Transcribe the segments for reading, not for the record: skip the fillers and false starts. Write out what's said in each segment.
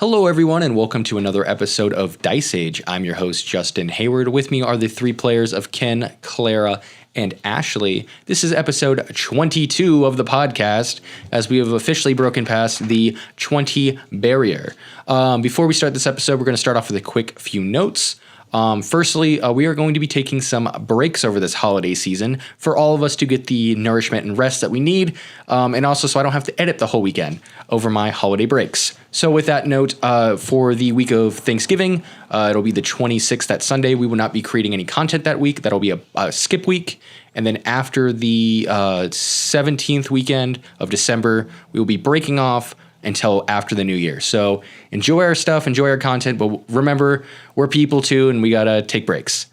Hello, everyone, and welcome to another episode of Dice Age. I'm your host, Justin Hayward. With me are the three players of Ken, Clara, and Ashleigh. This is episode 22 of the podcast, as we have officially broken past the 20 barrier. Before we start this episode, we're going to start off with a quick few notes. Firstly, we are going to be taking some breaks over this holiday season for all of us to get the nourishment and rest that we need, and also so I don't have to edit the whole weekend over my holiday breaks. So with that note, for the week of Thanksgiving, it'll be the 26th, that Sunday. We will not be creating any content that week. That'll be a skip week. And then after the 17th weekend of December, we will be breaking off until after the new year. So enjoy our stuff, enjoy our content, but remember, we're people too, and we gotta take breaks.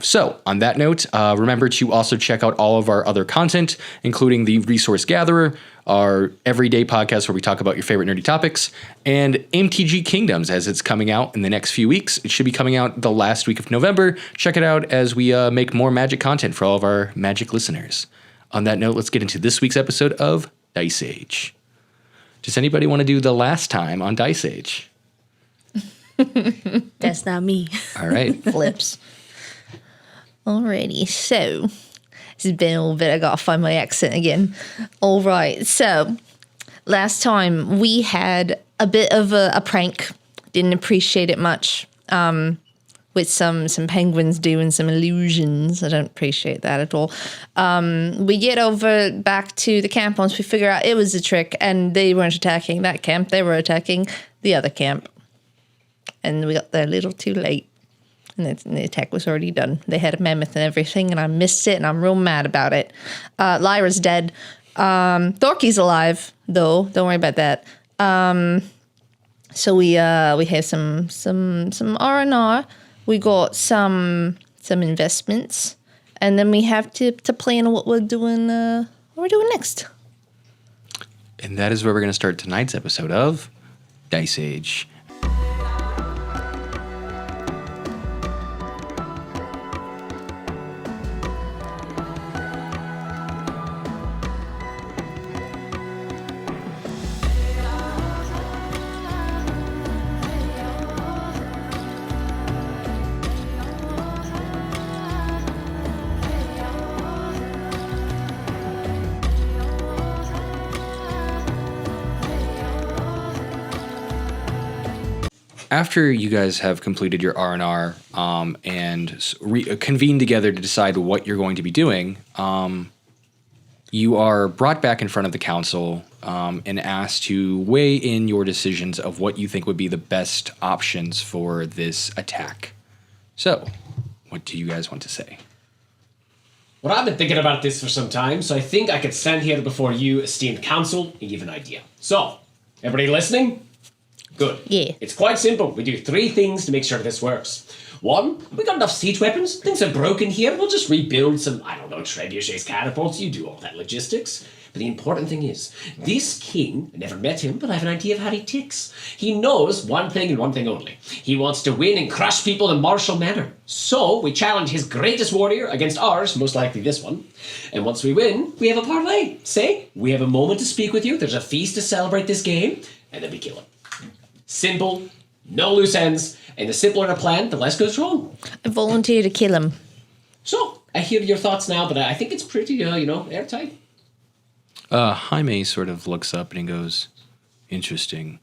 So on that note, remember to also check out all of our other content, including the Resource Gatherer, our everyday podcast where we talk about your favorite nerdy topics, and MTG Kingdoms as it's coming out in the next few weeks. It should be coming out the last week of November. Check it out as we make more Magic content for all of our Magic listeners. On that note, let's get into this week's episode of Dice Age. Does anybody want to do the last time on Dice Age? That's not me. All right. Flips. Alrighty, so this has been a little bit. I gotta find my accent again. All right, so last time we had a bit of a prank. Didn't appreciate it much. With some penguins doing some illusions. I don't appreciate that at all. We get over back to the camp once we figure out it was a trick and they weren't attacking that camp. They were attacking the other camp. And we got there a little too late. And the attack was already done. They had a mammoth and everything, and I missed it, and I'm real mad about it. Lyra's dead. Thorky's alive, though. Don't worry about that. So we have some R&R. We got some investments, and then we have to plan what we're doing. What we're doing next. And that is where we're going to start tonight's episode of Dice Age. After you guys have completed your R&R and convened together to decide what you're going to be doing, you are brought back in front of the council and asked to weigh in your decisions of what you think would be the best options for this attack. So, what do you guys want to say? Well, I've been thinking about this for some time, so I think I could stand here before you, esteemed council, and give an idea. So, everybody listening? Good. Yeah. It's quite simple. We do three things to make sure this works. One, we got enough siege weapons. Things are broken here. We'll just rebuild some, trebuchets, catapults. You do all that logistics. But the important thing is, this king, I never met him, but I have an idea of how he ticks. He knows one thing and one thing only. He wants to win and crush people in martial manner. So we challenge his greatest warrior against ours, most likely this one. And once we win, we have a parlay. Say, we have a moment to speak with you. There's a feast to celebrate this game. And then we kill him. Simple, no loose ends, and the simpler the plan, the less goes wrong. I volunteer to kill him. So, I hear your thoughts now, but I think it's pretty, airtight. Jaime sort of looks up and he goes, interesting.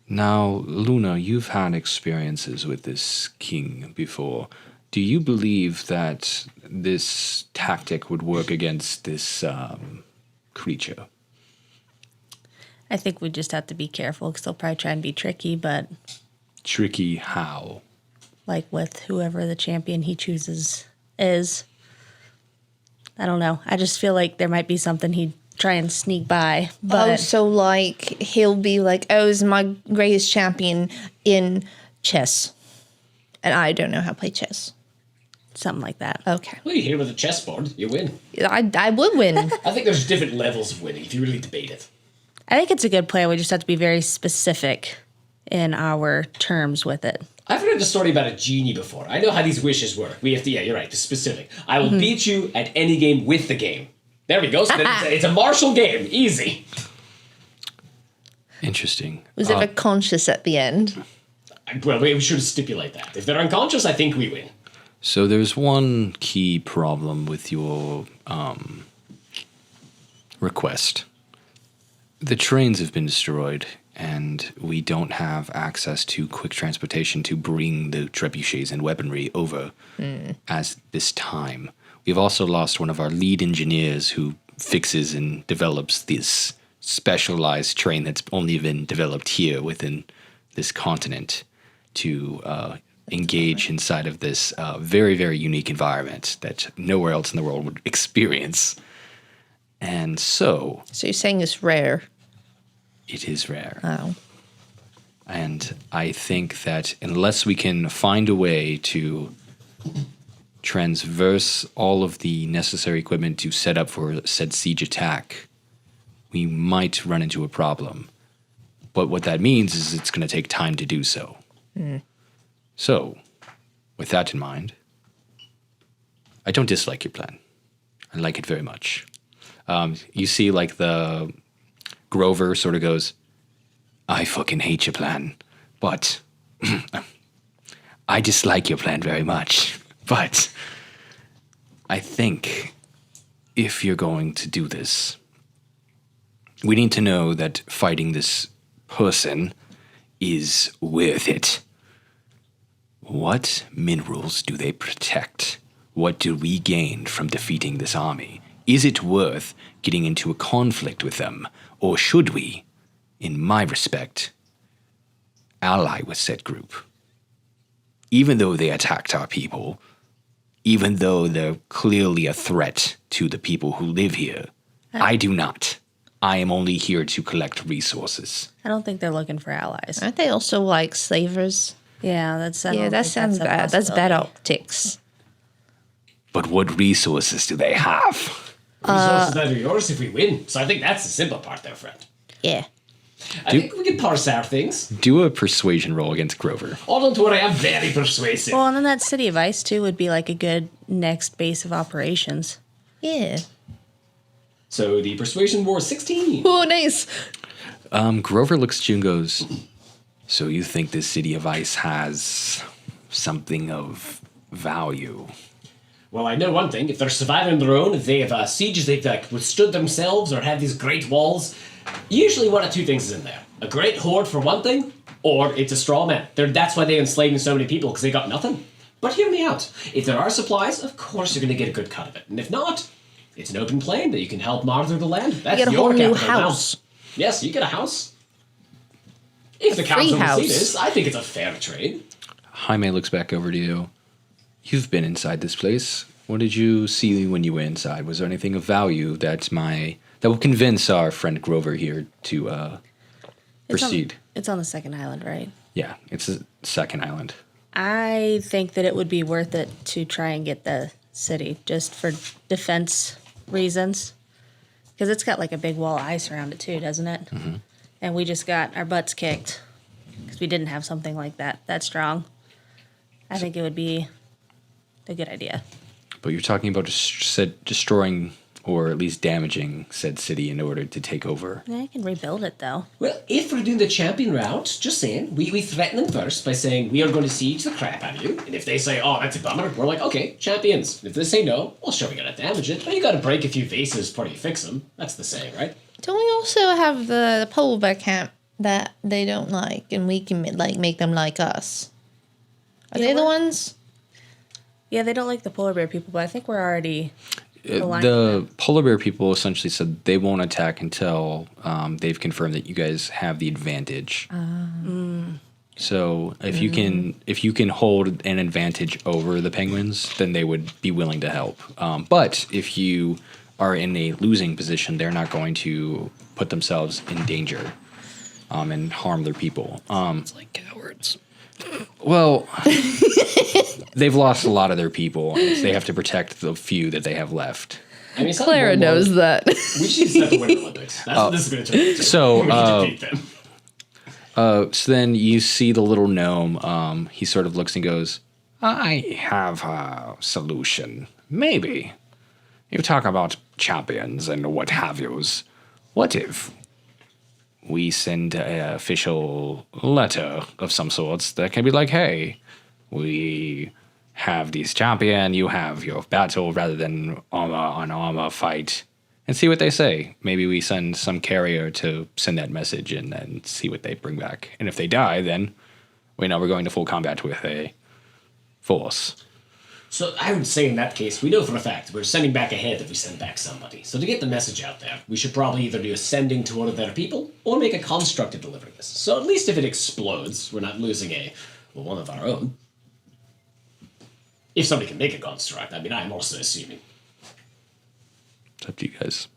Now, Luna, you've had experiences with this king before. Do you believe that this tactic would work against this creature? I think we just have to be careful because they'll probably try and be tricky, but... Tricky how? Like with whoever the champion he chooses is. I don't know. I just feel like there might be something he'd try and sneak by. But so like he'll be like, oh, is my greatest champion in chess. And I don't know how to play chess. something like that. Okay. Well, you hit him with a chessboard, you win. I would win. I think there's different levels of winning if you really debate it. I think it's a good plan. We just have to be very specific in our terms with it. I've heard a story about a genie before. I know how these wishes work. We have to, yeah, you're right, the specific. I will beat you at any game with the game. There we go. So then it's a martial game. Easy. Interesting. Was ever conscious at the end? Well, we should stipulate that. If they're unconscious, I think we win. So there's one key problem with your request. The trains have been destroyed, and we don't have access to quick transportation to bring the trebuchets and weaponry over as this time. We've also lost one of our lead engineers who fixes and develops this specialized train that's only been developed here within this continent to engage inside of this very, very unique environment that nowhere else in the world would experience. And so So you're saying it's rare? it is rare. Oh. And I think that unless we can find a way to transverse all of the necessary equipment to set up for said siege attack, we might run into a problem. But what that means is it's going to take time to do so. So, with that in mind, I don't dislike your plan. I like it very much. You see, like, the Grover sort of goes, I fucking hate your plan, but I dislike your plan very much. But I think if you're going to do this, we need to know that fighting this person is worth it. What minerals do they protect? What do we gain from defeating this army? Is it worth getting into a conflict with them? Or should we, in my respect, ally with said group? Even though they attacked our people, even though they're clearly a threat to the people who live here, I do not. I am only here to collect resources. I don't think they're looking for allies. Aren't they also like slavers? Yeah, that's I Yeah, don't that think sounds that's a bad. That's bad possibility. optics. But what resources do they have? Resources that are yours if we win. So I think that's the simple part there, friend. Yeah. I think we can parse out things. Do a persuasion roll against Grover. Oh, don't worry, I'm very persuasive. Well, and then that City of Ice, too, would be like a good next base of operations. Yeah. So the persuasion war 16. Oh, nice. Grover looks at you and goes, so you think this City of Ice has something of value? Well, I know one thing. If they're surviving on their own, if they have sieges, they've withstood themselves or have these great walls, usually one of two things is in there. A great horde for one thing, or it's a straw man. That's why they're enslaving so many people, because they got nothing. But hear me out. If there are supplies, of course you're going to get a good cut of it. And if not, it's an open plain that you can help monitor the land. That's You get a your whole new capital now. house. Yes, you get a house. If the free council will see house. this, I think it's a fair trade. Jaime looks back over to you. You've been inside this place. What did you see when you went inside? Was there anything of value that will convince our friend Grover here to proceed? It's on the second island, right? Yeah, it's the second island. I think that it would be worth it to try and get the city just for defense reasons. Because it's got like a big wall of ice around it too, doesn't it? Mm-hmm. And we just got our butts kicked because we didn't have something like that strong. I think it would be a good idea. But you're talking about destroying or at least damaging said city in order to take over. Yeah, I can rebuild it though. Well, if we're doing the champion route, just saying, we threaten them first by saying we are going to siege the crap out of you. And if they say, oh, that's a bummer, we're like, okay, champions. And if they say no, well, sure, we gotta damage it, but you gotta break a few vases before you fix them. That's the saying, right? Don't we also have the polar bear camp that they don't like, and we can like make them like us? Are they the ones? Yeah, they don't like the polar bear people, but I think we're already aligned with The them. polar bear people essentially said they won't attack until they've confirmed that you guys have the advantage. So if you can hold an advantage over the penguins, then they would be willing to help. But if you are in a losing position, they're not going to put themselves in danger and harm their people. It's like cowards. Well, they've lost a lot of their people. They have to protect the few that they have left. I mean, it's not Clara one knows more- that. We should set the Winter Olympics. That's what this is going to turn into. So, we need to beat them. So then you see the little gnome. He sort of looks and goes, I have a solution. Maybe. You talk about champions and what have yous. What if we send an official letter of some sorts that can be like, hey, we have this champion, you have your battle rather than armor on armor fight, and see what they say. Maybe we send some carrier to send that message and then see what they bring back. And if they die, then we know we're going to full combat with a force. So I would say in that case, we know for a fact we're sending back ahead if we send back somebody. So to get the message out there, we should probably either do a sending to one of their people or make a construct to deliver this. So at least if it explodes, we're not losing one of our own. If somebody can make a construct, I mean, I'm also assuming. It's up to you guys.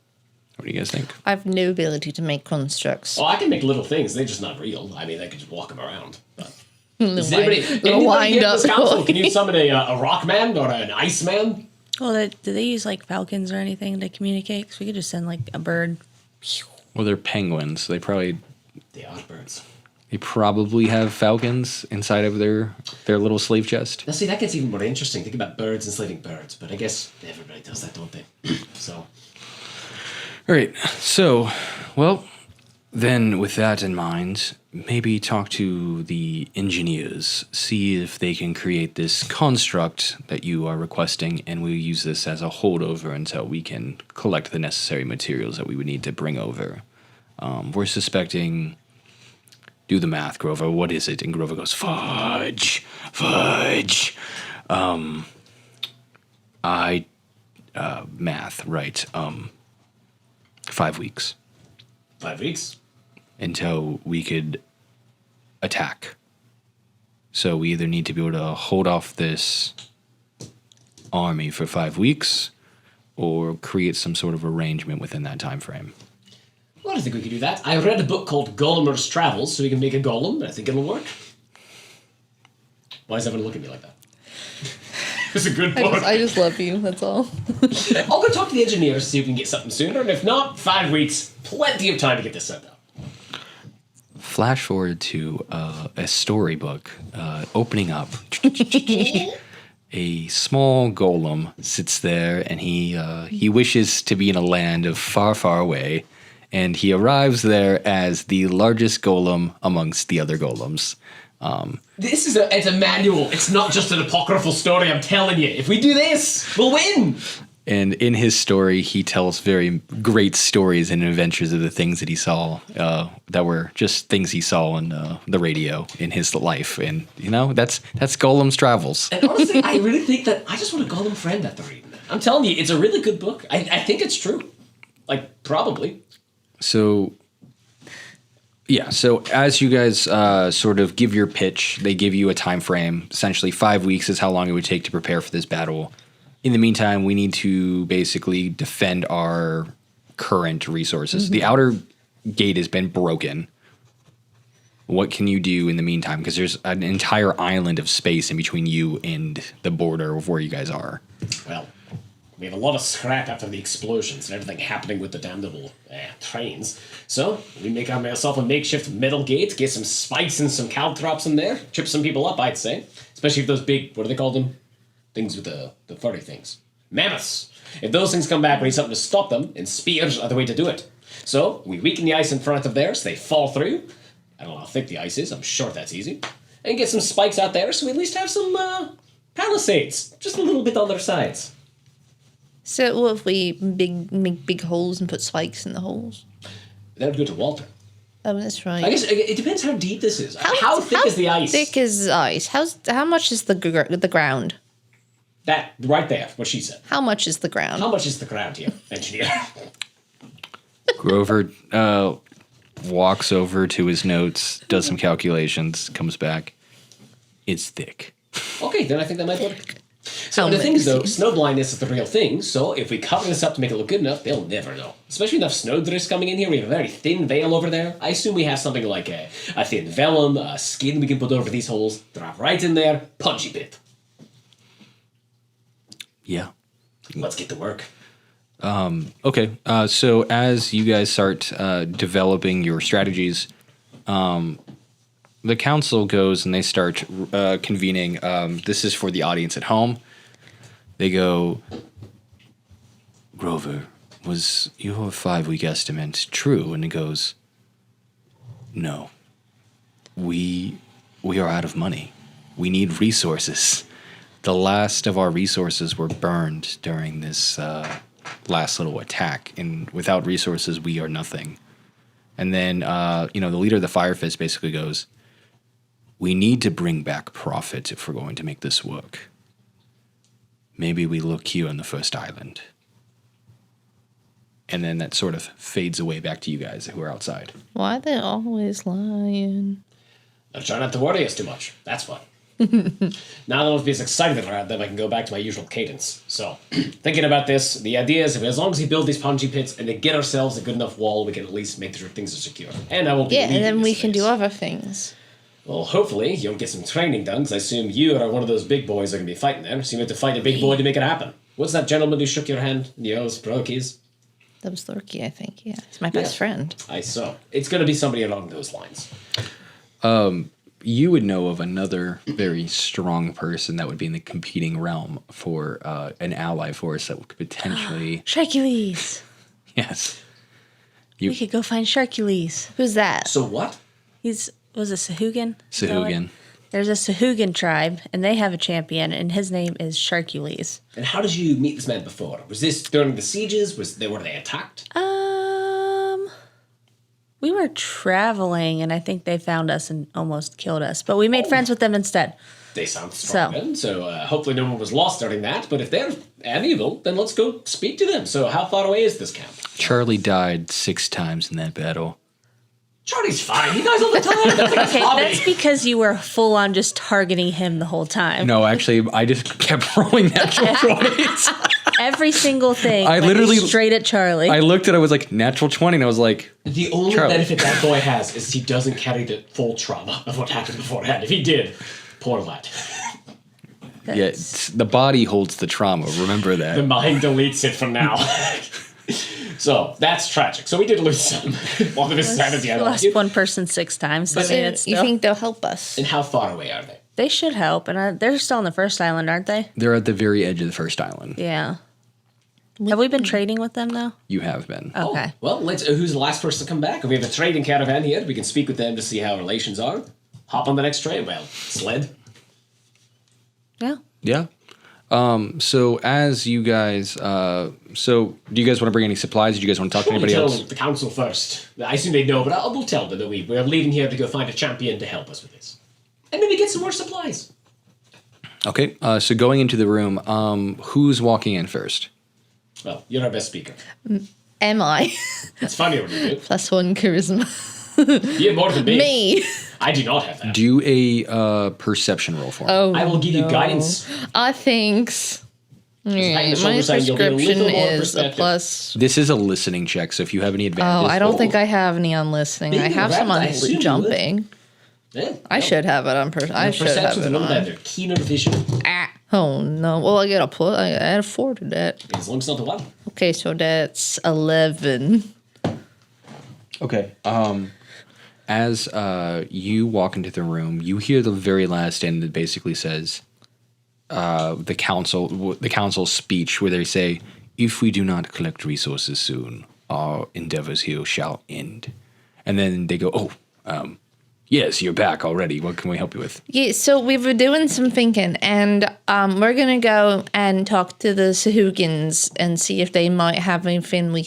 What do you guys think? I have no ability to make constructs. Oh, I can make little things. They're just not real. I mean, I could just walk them around. But Little anybody wind here in up this council, can you summon a rock man or an ice man? Well, do they use like falcons or anything to communicate? Because we could just send like a bird. Well, they're penguins. They probably birds. They probably have falcons inside of their little slave chest. Now, see, that gets even more interesting. Think about birds enslaving birds, but I guess everybody does that, don't they? So. All right. So, well, then with that in mind, maybe talk to the engineers, see if they can create this construct that you are requesting, and we'll use this as a holdover until we can collect the necessary materials that we would need to bring over. We're suspecting... Do the math, Grover. What is it? And Grover goes, fudge. Math, right. 5 weeks. 5 weeks? Until we could attack. So we either need to be able to hold off this army for 5 weeks or create some sort of arrangement within that time frame. Well, I think we could do that. I read a book called Golemer's Travels, so we can make a golem. I think it'll work. Why does everyone look at me like that? It's a good book. I just love you, that's all. I'll go talk to the engineers, see if we can get something sooner, and if not, 5 weeks. Plenty of time to get this set up. Flash forward to a storybook opening up. A small golem sits there, and he wishes to be in a land of far, far away. And he arrives there as the largest golem amongst the other golems. This is it's a manual. It's not just an apocryphal story, I'm telling you. If we do this, we'll win! And in his story, he tells very great stories and adventures of the things that he saw that were just things he saw on the radio in his life. And, you know, that's Golem's Travels. And honestly, I really think that I just want a golem friend after reading that. I'm telling you, it's a really good book. I think it's true. Like, probably. So, yeah. So as you guys sort of give your pitch, they give you a time frame. Essentially, 5 weeks is how long it would take to prepare for this battle. In the meantime, we need to basically defend our current resources. Mm-hmm. The outer gate has been broken. What can you do in the meantime? Because there's an entire island of space in between you and the border of where you guys are. Well, we have a lot of scrap after the explosions and everything happening with the damnable trains. So, we make ourselves a makeshift metal gate, get some spikes and some caltrops in there, trip some people up, I'd say. Especially if those big, what do they call them? Things with the furry things. Mammoths! If those things come back, we need something to stop them, and spears are the way to do it. So, we weaken the ice in front of there so they fall through. I don't know how thick the ice is, I'm sure that's easy. And get some spikes out there so we at least have some palisades. Just a little bit on their sides. So what if we make big holes and put spikes in the holes? That would go to Walter. Oh, that's right. I guess it depends how deep this is. How thick is the ice? How thick is the ice? How much is the ground? That, right there, what she said. How much is the ground? How much is the ground here, engineer? Grover walks over to his notes, does some calculations, comes back. It's thick. Okay, then I think that might work. So the thing is, though, snow blindness is the real thing, so if we cover this up to make it look good enough, they'll never know. Especially enough snowdrifts coming in here, we have a very thin veil over there. I assume we have something like a thin vellum, a skin we can put over these holes, drop right in there, punchy bit. Yeah. Let's get to work. Okay, so as you guys start developing your strategies, the council goes and they start convening. This is for the audience at home. They go, Grover, was your 5 week estimate true? And it goes, No. We are out of money. We need resources. The last of our resources were burned during this last little attack, and without resources, we are nothing. And then, the leader of the Fire Fist basically goes, we need to bring back profit if we're going to make this work. Maybe we look here on the first island. And then that sort of fades away back to you guys who are outside. Why are they always lying? I'll try not to worry us too much. That's fun. Now that I'll be as excited around them, I can go back to my usual cadence. So, thinking about this, the idea is as long as we build these punji pits and to get ourselves a good enough wall, we can at least make sure things are secure. And I won't be Yeah, and then leaving we this can do place. other things. Well, hopefully you'll get some training done, because I assume you are one of those big boys that are going to be fighting there. So you have to fight a big boy to make it happen. What's that gentleman who shook your hand? Brokies? That was Lurky, I think. Yeah, he's my best friend. I saw. It's going to be somebody along those lines. You would know of another very strong person that would be in the competing realm for an ally for us that could potentially... Sharkules. Yes. We could go find Sharkules. Who's that? So what? Was it Sahugan? Sahugan. There's a Sahugan tribe, and they have a champion, and his name is Sharkules. And how did you meet this man before? Was this during the sieges? Were they attacked? We were traveling, and I think they found us and almost killed us. But we made friends with them instead. They sound strong then, so hopefully no one was lost during that. But if they're amiable, then let's go speak to them. So how far away is this camp? Charlie died 6 times in that battle. Charlie's fine. He dies all the time. That's like a Okay, hobby. that's because you were full on just targeting him the whole time. No, actually, I just kept rolling natural 20s. Every single thing. I went literally- straight at Charlie. I looked at it, I was like, natural 20, and I was like, The only Charlie. benefit that boy has is he doesn't carry the full trauma of what happened beforehand. If he did, poor lad. yeah, the body holds the trauma. Remember The that. mind deletes it from now. So that's tragic. So we did lose some. One of his sanity. We lost one person 6 times. So I mean, it's You still, think they'll help us? And how far away are they? they should help, and they're still on the first island, aren't they? They're at the very edge of the first island. Yeah. Have we been trading with them though? You have been. Okay. Oh, well, let's. Who's the last person to come back? If we have a trading caravan here, we can speak with them to see how relations are. Hop on the next train. Well, sled. Yeah. Yeah. So as you guys, do you guys want to bring any supplies? Do you guys want to talk to anybody Tell else? the council first. I assume they know, but we'll tell them that we're leaving here to go find a champion to help us with this. And maybe get some more supplies. Okay. So going into the room, who's walking in first? Well, you're our best speaker. Am I? It's funnier when you do. +1 charisma. You have more than me. Me. I do not have that. Do a perception roll for me. Oh, I will give you guidance. I think. pat Yeah, the my shoulder saying you'll get a little prescription more is a perspective. plus. This is a listening check, so if you have any Oh, advantages. I don't think I have any on listening. I Being have some around, I on assume you would. jumping. Yeah, I should have it on. I should have Perception's a it little on. better. Keener vision. Ah. Oh no! Well, I get a plus. I add 4 to that. As long as it's not the one. Okay, so that's 11. Okay. As you walk into the room, you hear the very last end that basically says the council's speech, where they say, "If we do not collect resources soon, our endeavors here shall end." And then they go, "Oh, yes, you're back already. What can we help you with?" Yeah, so we were doing some thinking, and we're gonna go and talk to the Sahugans and see if they might have anything we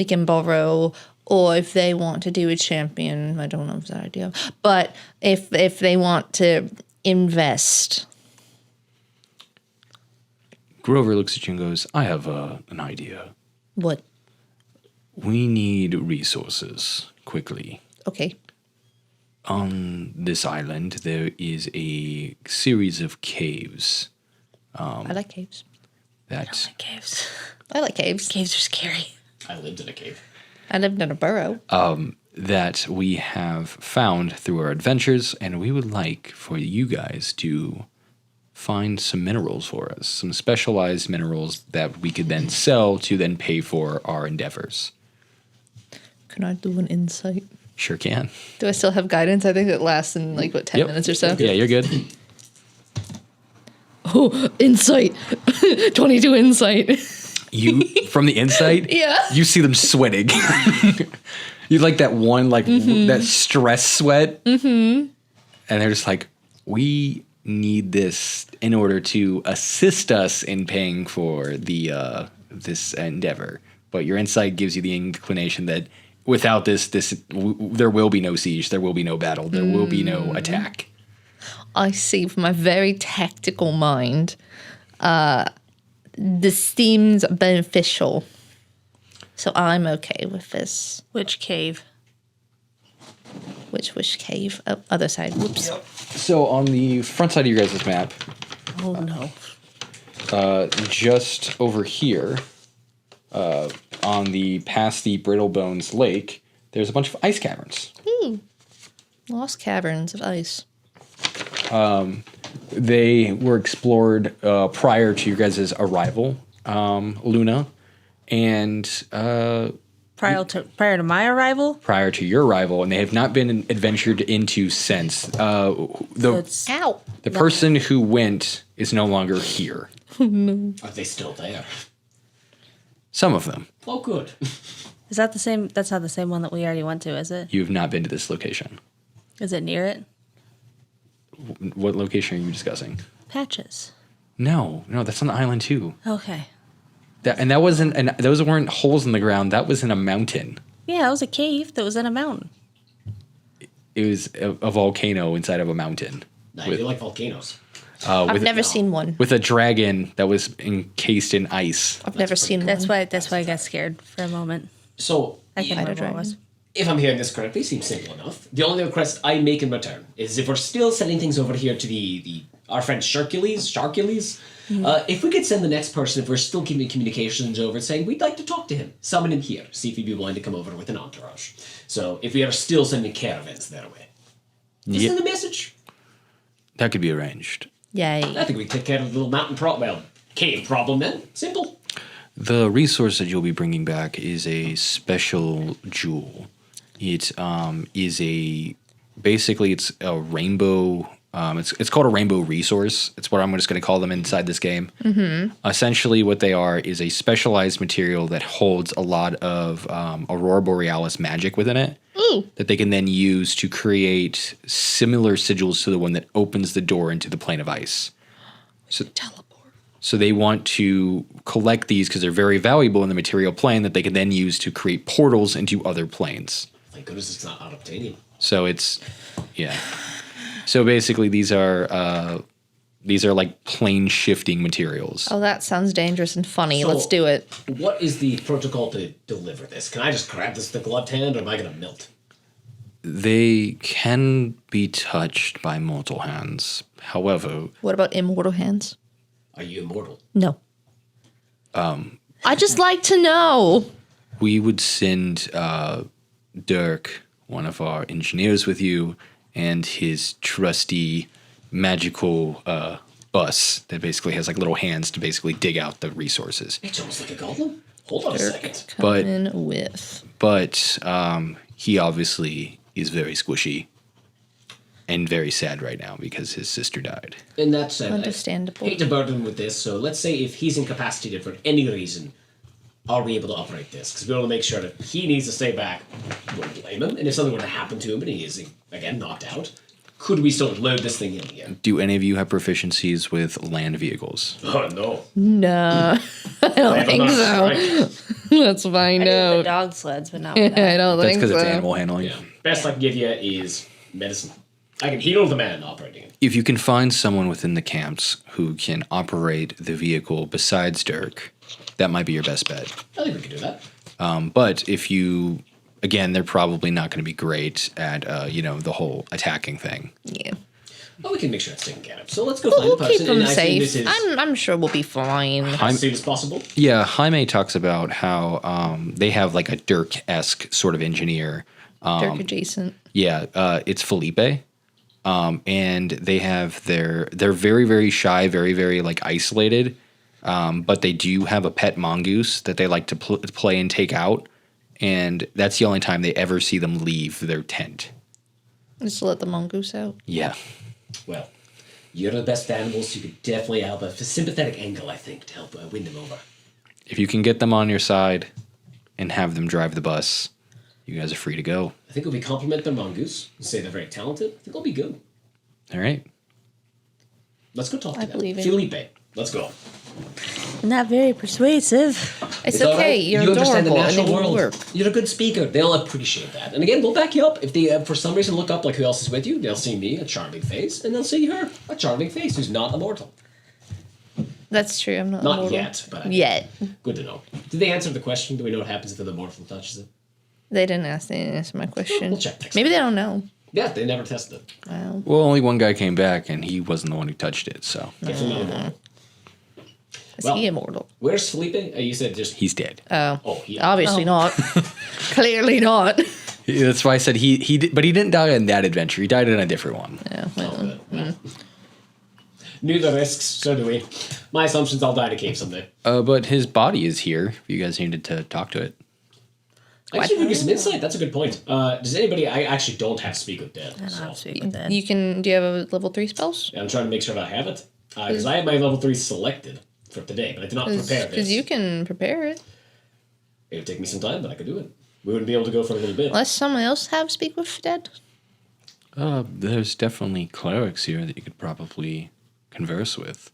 can borrow, or if they want to do a champion. I don't know if that's idea, but if they want to invest. Grover looks at you and goes, "I have an idea. What? We need resources quickly. Okay. On this island, there is a series of caves I like caves. that Caves. I like caves. Caves are scary. I lived in a cave. I lived in a burrow. that we have found through our adventures, and we would like for you guys to find some minerals for us, some specialized minerals that we could then sell to then pay for our endeavors." Can I do an insight? Sure can. Do I still have guidance? I think it lasts in 10 Yep. minutes or so. Yeah, you're good. Oh, insight. 22 insight. You from the inside, Yeah. you see them sweating. You like that one, like that stress sweat. Mm-hmm. And they're just like, we need this in order to assist us in paying for the this endeavor. But your insight gives you the inclination that without this, there will be no siege, there will be no battle, there will be no attack. I see from my very tactical mind, this seems beneficial. So I'm okay with this. Which cave? Which cave? Oh, other side. Whoops. So on the front side of your guys' map, Oh no. just over here, on the past the Brittle Bones Lake, there's a bunch of ice caverns. Lost caverns of ice. They were explored prior to your guys' arrival, Luna, and Prior to my arrival? prior to your arrival, and they have not been adventured into since. It's Ow. The person who went is no longer here. Are they still there? Some of them. Oh, good. Is that the same? That's not the same one that we already went to, is it? You have not been to this location. Is it near it? What location are you discussing? Patches. No, that's on the island too. Okay. That wasn't, and those weren't holes in the ground. That was in a mountain. Yeah, it was a cave that was in a mountain. It was a volcano inside of a mountain. I do like volcanoes. I've never seen one. With a dragon that was encased in ice. I've never seen one. That's why I got scared for a moment. So, I can't remember what it was. if I'm hearing this correctly, seems simple enough. The only request I make in return is if we're still sending things over here to our friend Sharkules, if we could send the next person, if we're still keeping communications over, saying we'd like to talk to him, summon him here, see if he'd be willing to come over with an entourage. So if we are still sending caravans their way, just send a message. That could be arranged. Yay. I think we take care of the little cave problem then. Simple. The resource that you'll be bringing back is a special jewel. It is basically it's a rainbow. It's called a rainbow resource. It's what I'm just going to call them inside this game. Mm-hmm. Essentially, what they are is a specialized material that holds a lot of Aurora Borealis magic within it. Ooh. That they can then use to create similar sigils to the one that opens the door into the plane of ice. So they want to collect these because they're very valuable in the material plane that they can then use to create portals into other planes. Thank goodness it's not unobtainium. So yeah. So basically, these are like plane shifting materials. Oh, that sounds dangerous and funny. So- Let's do it. What is the protocol to deliver this? Can I just grab this with the gloved hand, or am I going to melt? They can be touched by mortal hands. However, What about immortal hands? Are you immortal? No. I just like to know. we would send Dirk, one of our engineers, with you, and his trusty magical bus that basically has like little hands to basically dig out the resources. It's almost like a golem. Hold on a second. But- Come in with. But he obviously is very squishy and very sad right now because his sister died. In that sense, Understandable. I hate to burden him with this, so let's say if he's incapacitated for any reason, are we able to operate this? Because we want to make sure that he needs to stay back. Wouldn't blame him. And if something were to happen to him and he is, again, knocked out, could we still load this thing in here? Do any of you have proficiencies with land vehicles? Oh, no. No. I don't think so. Let's find I did the out. dog sleds, but not with I that. don't That's think because so. it's animal handling. Yeah. Best I can give you is medicine. I can heal the man operating it. If you can find someone within the camps who can operate the vehicle besides Dirk, that might be your best bet. I think we can do that. But if you, again, they're probably not going to be great at, the whole attacking thing. Yeah. Well, we can make sure it's taken care of. So let's go find We'll the person. keep them and I think safe. this is I'm sure we'll be fine. as soon as possible. Yeah, Jaime talks about how they have like a Dirk-esque sort of engineer. Dirk adjacent. Yeah, it's Felipe. And they have they're very, very shy, very, very like isolated. But they do have a pet mongoose that they like to play and take out. And that's the only time they ever see them leave their tent. Just let the mongoose out. Yeah. Well, you're the best animals. You could definitely help a sympathetic angle, I think, to help win them over. If you can get them on your side and have them drive the bus, You guys are free to go. I think if we compliment their mongoose and say they're very talented, I think it'll be good. All right. Let's go talk to them. believe in you. Felipe, let's go. Not very persuasive. It's all okay. right. You're You understand the adorable, and natural it will world. work. You're a good speaker. They'll appreciate that. And again, we'll back you up. If they, for some reason, look up like who else is with you, they'll see me, a charming face, and they'll see her, a charming face who's not immortal. That's true. I'm not Not immortal. yet, but Yet. good to know. Did they answer the question? Do we know what happens if an immortal touches it? They didn't answer my question. We'll check next Maybe they don't know. Yeah, they never tested it. Wow. Well, only one guy came back, and he wasn't the one who touched it, so If they're not immortal. Is Well- he immortal? Where's Felipe? You said just... he's dead. Oh, yeah. Obviously not. Clearly not. That's why I said he did, but he didn't die in that adventure. He died in a different one. Yeah, Oh, well, good. Well, knew the risks, so do we. My assumption's I'll die in a cave someday. But his body is here. If you guys needed to talk to it. Actually, we get some insight. That's a good point. Does anybody... I actually don't have Speak with Dead. I So. don't speak with that. you can. Do you have a level 3 spells? I'm trying to make sure that I have it. Because I have my level 3 selected for today, but I did not prepare this. Because you can prepare it. It would take me some time, but I could do it. We wouldn't be able to go for a little bit. Unless someone else have Speak with Dead. There's definitely clerics here that you could probably converse with.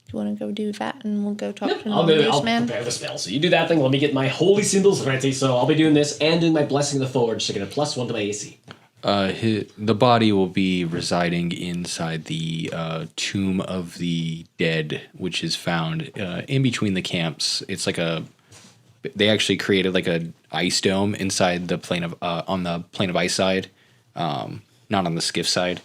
Do you want to go do that, and we'll go talk to I'll the man? prepare the spell. So you do that thing. Let me get my holy symbols ready. So I'll be doing this and doing my Blessing of the Forge to get a +1 to my AC. The body will be residing inside the tomb of the dead, which is found in between the camps. It's like they actually created like a ice dome inside the plane of on the plane of ice side, not on the skiff side,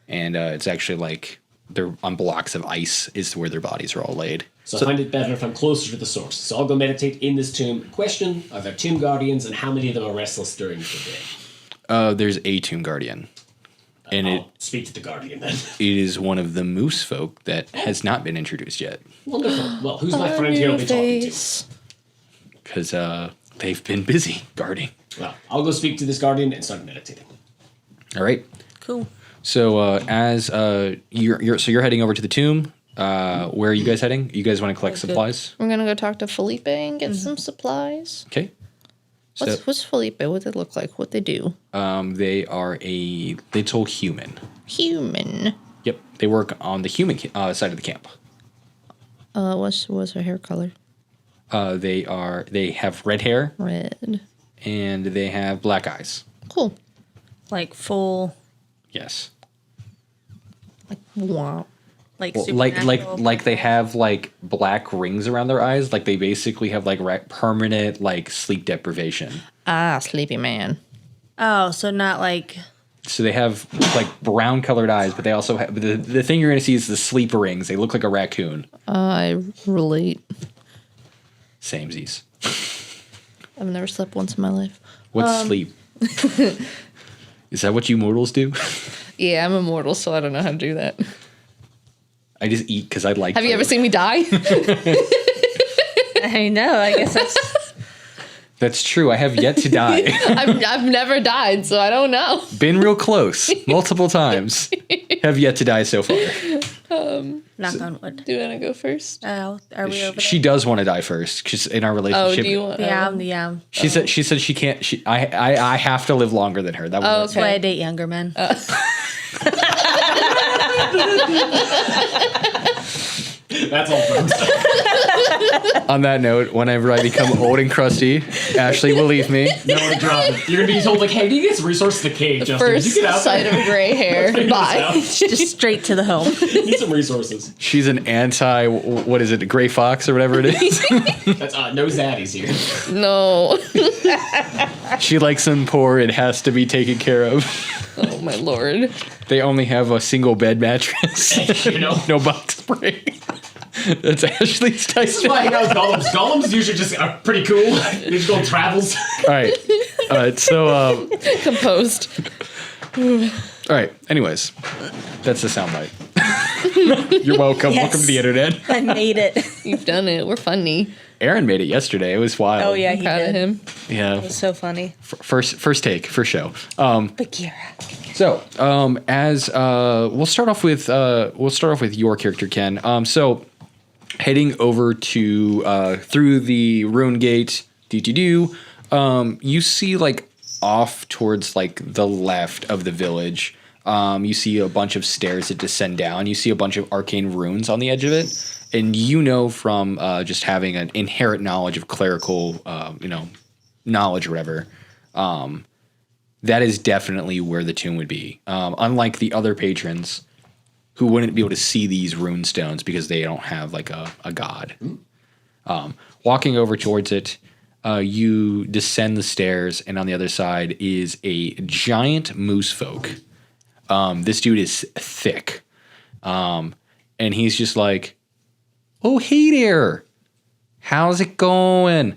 and it's actually like they're on blocks of ice is where their bodies are all laid. So I find it better if I'm closer to the source. So I'll go meditate in this tomb. Question: are there tomb guardians, and how many of them are restless during the day? There's a tomb guardian, and I'll speak to the guardian then. it is one of the moose folk that has not been introduced yet, Wonderful. Well, who's my friend here I'll be talking to? because they've been busy guarding. Well, I'll go speak to this guardian and start meditating. All right. Cool. So as you're heading over to the tomb, where are you guys heading? You guys want to collect supplies? We're gonna go talk to Felipe and get some supplies. Okay. So What's Felipe? What they look like? What they do? they are a little human. Human. Yep. They work on the human side of the camp. What's her hair color? They have red hair Red. and they have black eyes. Cool. Like full, Yes. Wow. like Well, supernatural. like they have like black rings around their eyes. Like they basically have like permanent like sleep deprivation. Ah, sleepy man. Oh, so not like So they have like brown colored eyes, but they also have the thing you're going to see is the sleep rings. They look like a raccoon. I relate. Samesies. I've never slept once in my life. What's sleep? Is that what you mortals do? Yeah, I'm immortal, so I don't know how to do that. I just eat because I like. Have you ever seen me die? I know. I guess that's That's true. I have yet to die. I've never died, so I don't know. Been real close multiple times. Have yet to die so far. knock on wood. Do you want to go first? Are we over She does want to die first. She's in our Oh, relationship. do you want? there? Yeah. She said she can't. I have to live longer than her. That was That's why I date younger men. That's all, folks. On that note, whenever I become old and crusty, Ashleigh will leave me. No, drop it. You're gonna be told like, "Hey, do you get some resources to the cave, Justin? Did First you get out sight there? of gray hair. Bye. Just straight to the home. Need some resources." She's an anti. What is it? Gray fox or whatever it is. That's no zaddies here. No. She likes them poor. It has to be taken care of. Oh my lord. They only have a single bed mattress. You know. No box spring. That's Ashleigh's type. This is why I hang out with golems. Golems usually just are pretty cool. They just go on travels. All right. So, Composed. all right. Anyways, that's the soundbite. You're welcome. Yes. Welcome to the internet. I made it. You've done it. We're funny. Aaron made it yesterday. It was wild. Oh yeah, I'm he proud did. of him. Yeah. It was so funny. First take for show. Bagheera. So, as we'll start off with your character, Ken. So, heading over to through the Ruin Gate, You see like off towards like the left of the village. You see a bunch of stairs that descend down. You see a bunch of arcane runes on the edge of it. And you know from just having an inherent knowledge of clerical, knowledge or whatever, that is definitely where the tomb would be. Unlike the other patrons who wouldn't be able to see these rune stones because they don't have like a god. Walking over towards it, you descend the stairs, and on the other side is a giant moose folk. This dude is thick. And he's just like, "Oh, hey there. How's it going?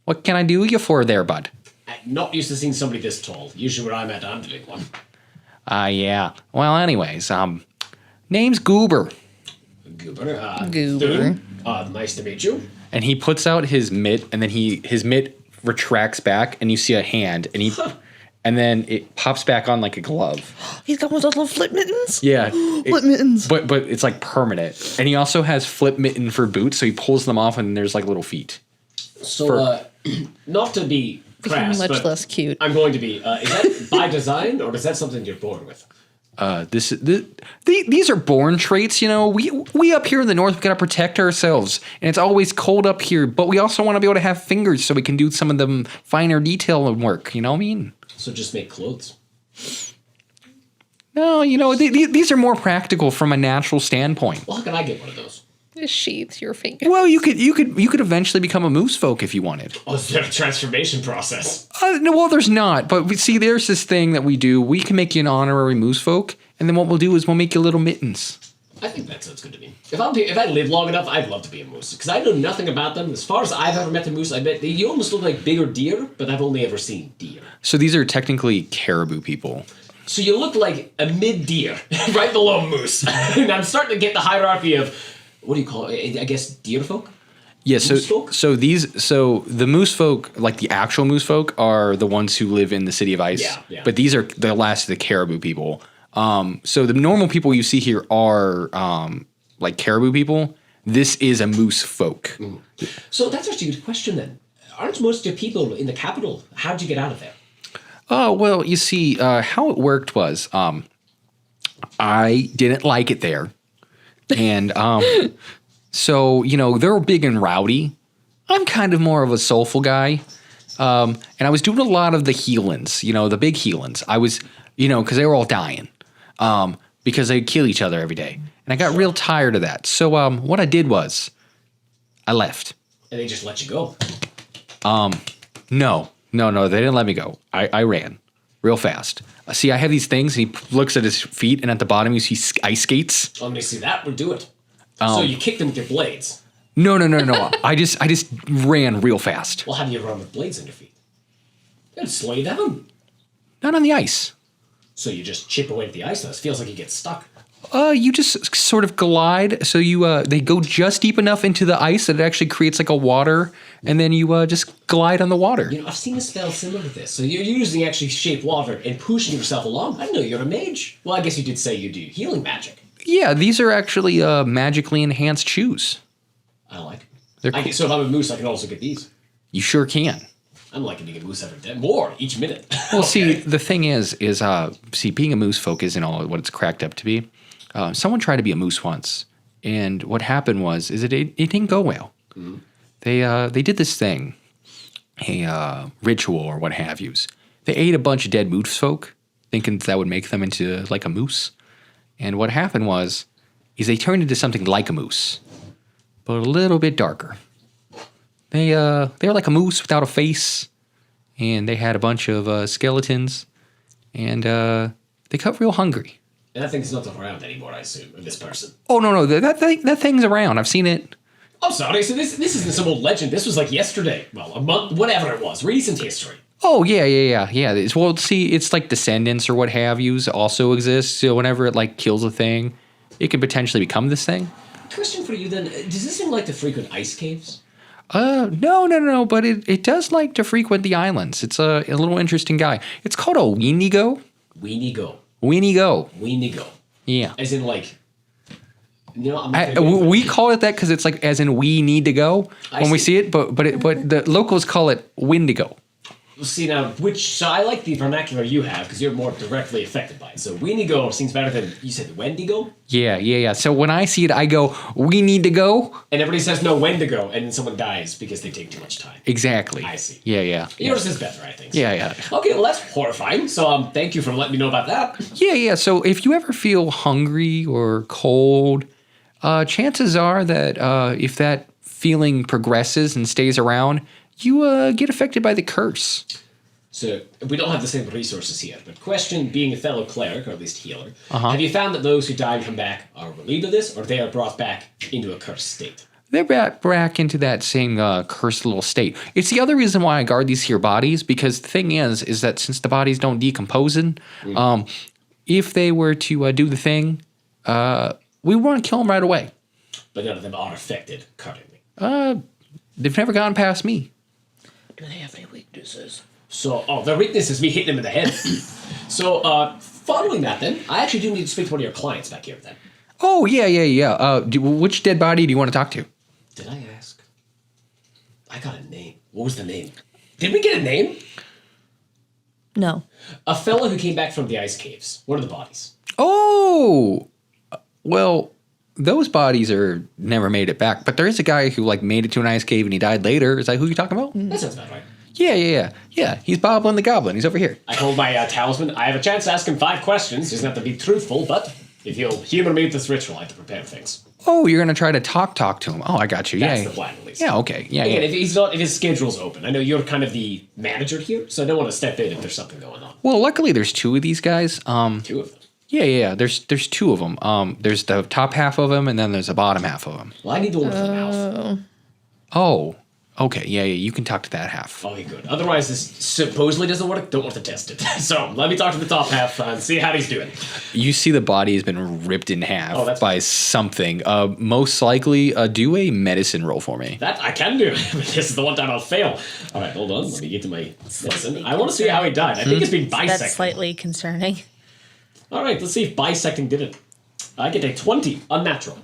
What can I do you for there, bud?" I'm not used to seeing somebody this tall. Usually where I'm at, I'm the big one. Yeah. Well, anyways, name's Goober. Goober. Goober. Nice to meet you. And he puts out his mitt, and then his mitt retracts back, and you see a hand, and then it pops back on like a glove. He's got one of those little flip mittens. Yeah. Flip mittens. But it's like permanent. And he also has flip mitten for boots, so he pulls them off and there's like little feet. So, not to be crass, Much but less cute. I'm going to be. Is that by design, or is that something you're born with? These are born traits, you know. We up here in the north, we gotta protect ourselves, and it's always cold up here. But we also want to be able to have fingers so we can do some of the finer detail and work. You know what I mean? So just make clothes. No, these are more practical from a natural standpoint. Well, how can I get one of those? Just sheath your finger. Well, you could eventually become a moose folk if you wanted. Oh, is there a transformation process? No, well, there's not. But there's this thing that we do. We can make you an honorary moose folk, and then what we'll do is we'll make you little mittens. I think that sounds good to me. If I live long enough, I'd love to be a moose. Because I know nothing about them. As far as I've ever met the moose, I bet they almost look like bigger deer, but I've only ever seen deer. So these are technically caribou people. So you look like a mid-deer, right below moose. And I'm starting to get the hierarchy of, what do you call it? I guess deer folk? Yeah, Moose folk? so the moose folk, like the actual moose folk, are the ones who live in the City of Ice. Yeah. But these are the last of the caribou people. So the normal people you see here are like caribou people. This is a moose folk. So that's actually a good question then. Aren't most of your people in the capital? How'd you get out of there? Oh, well, you see, how it worked was I didn't like it there. And so, they're big and rowdy. I'm kind of more of a soulful guy. And I was doing a lot of the healings, the big healings. I was, because they were all dying because they kill each other every day. And I got real tired of that. So what I did was I left. And they just let you go. No, they didn't let me go. I ran real fast. See, I have these things, and he looks at his feet, and at the bottom you see ice skates. Let me see that. We'll do it. So you kick them with your blades. No. I just ran real fast. Well, how do you run with blades in your feet? It'd slow you down. Not on the ice. So you just chip away at the ice, though. It feels like you get stuck. You just sort of glide. So they go just deep enough into the ice that it actually creates like a water, and then you just glide on the water. I've seen a spell similar to this. So you're using actually shape water and pushing yourself along. I didn't know you're a mage. Well, I guess you did say you do healing magic. Yeah, these are actually magically enhanced shoes. I like it. They're cool. So if I'm a moose, I can also get these. You sure can. I'm liking to get moose every day. More each minute. Well, see, the thing is being a moose folk isn't all what it's cracked up to be. Someone tried to be a moose once, and what happened was it didn't go well. Mm-hmm. They did this thing, a ritual or what have yous. They ate a bunch of dead moose folk, thinking that would make them into like a moose. And what happened was they turned into something like a moose, but a little bit darker. They were like a moose without a face, and they had a bunch of skeletons, and they got real hungry. And that thing's not around anymore, I assume, of this person. Oh, no, that thing's around. I've seen it. I'm sorry, so this isn't some old legend. This was like yesterday. Well, a month, whatever it was. Recent history. Oh, yeah. Well, see, it's like descendants or what have yous also exist. So whenever it like kills a thing, it can potentially become this thing. Question for you then. Does this thing like to frequent ice caves? No, but it does like to frequent the islands. It's a little interesting guy. It's called a weenigo. Weenigo. Yeah. As in like, we call it that because it's like as in we need to go when we see it, but the locals call it Wendigo. See now, so I like the vernacular you have because you're more directly affected by it. So Wendigo seems better than you said Wendigo. Yeah. So when I see it, I go, "We need to go." And everybody says no Wendigo, and then someone dies because they take too much time. Exactly. I see. Yeah. Yours is better, I think. Yeah. Okay, well that's horrifying. So thank you for letting me know about that. Yeah. So if you ever feel hungry or cold, chances are that if that feeling progresses and stays around, you get affected by the curse. So we don't have the same resources here, but question, being a fellow cleric, or at least healer, have you found that those who die and come back are relieved of this, or they are brought back into a cursed state? They're back into that same cursed little state. It's the other reason why I guard these here bodies, because the thing is that since the bodies don't decompose, if they were to do the thing, we want to kill them right away. But none of them are affected currently. They've never gotten past me. Do they have any weaknesses? So, their weakness is me hitting them in the head. So, following that then, I actually do need to speak to one of your clients back here then. Oh, yeah. Which dead body do you want to talk to? Did I ask? I got a name. What was the name? Did we get a name? No. A fellow who came back from the ice caves. What are the bodies? Oh, well, those bodies are never made it back. But there is a guy who made it to an ice cave and he died later. Is that who you're talking about? That sounds about right. Yeah. He's Boblin the Goblin. He's over here. I hold my talisman. I have a chance to ask him 5 questions. He doesn't have to be truthful, but if you'll humor me with this ritual, I have to prepare things. Oh, you're gonna try to talk to him. Oh, I got you. That's Yeah. the plan, at least. Yeah. Okay. Yeah. Again, if his schedule's open, I know you're kind of the manager here, so I don't want to step in if there's something going on. Well, luckily there's 2 of these guys. 2 of them. Yeah. There's 2 of them. There's the top half of them, and then there's the bottom half of them. Well, I need the one with the mouth. Oh. Okay. Yeah. You can talk to that half. Okay, good. Otherwise, this supposedly doesn't work. Don't want to test it. So let me talk to the top half and see how he's doing. You see the body has been ripped in half that's by something. Most likely, do a medicine roll for me. That I can do. This is the one time I'll fail. All right, hold on. Let me get to my medicine. I want to see how he died. I think it's been bisected. That's slightly concerning. All right, let's see if bisecting did it. I get a 20, unnatural.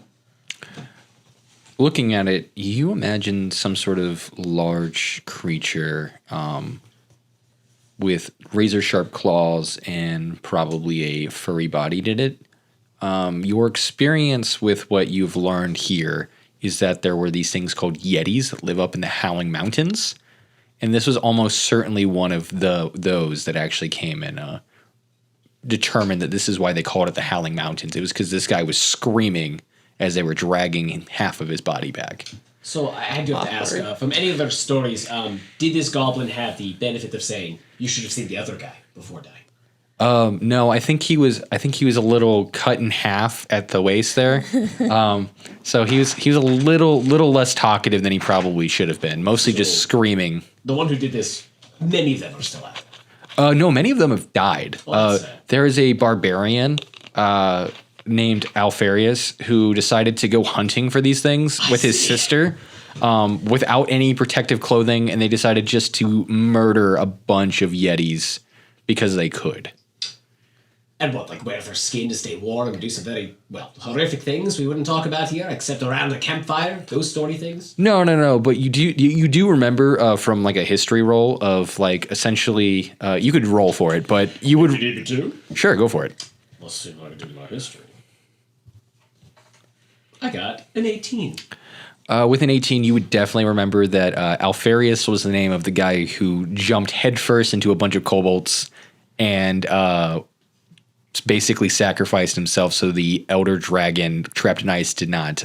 Looking at it, you imagine some sort of large creature with razor-sharp claws and probably a furry body did it. Your experience with what you've learned here is that there were these things called yetis that live up in the Howling Mountains, and this was almost certainly one of those that actually came and determined that this is why they called it the Howling Mountains. It was because this guy was screaming as they were dragging half of his body back. So I do have to ask, from any of their stories, did this goblin have the benefit of saying, you should have seen the other guy before dying? No, I think he was a little cut in half at the waist there. So he was a little less talkative than he probably should have been. Mostly just screaming. The one who did this, many of them are still out. No, many of them have died. That's sad. There is a barbarian named Alfarius who decided to go hunting for these things with his sister without any protective clothing, and they decided just to murder a bunch of yetis because they could. And what, wear their skin to stay warm and do some very, horrific things we wouldn't talk about here, except around a campfire? Those story things? No. But you do remember from a history roll of essentially you could roll for it, but you would. You need me to? Sure, go for it. Let's see what I can do my history. I got an 18. With an 18, you would definitely remember that Alfarius was the name of the guy who jumped headfirst into a bunch of kobolds and basically sacrificed himself so the elder dragon trapped in ice did not.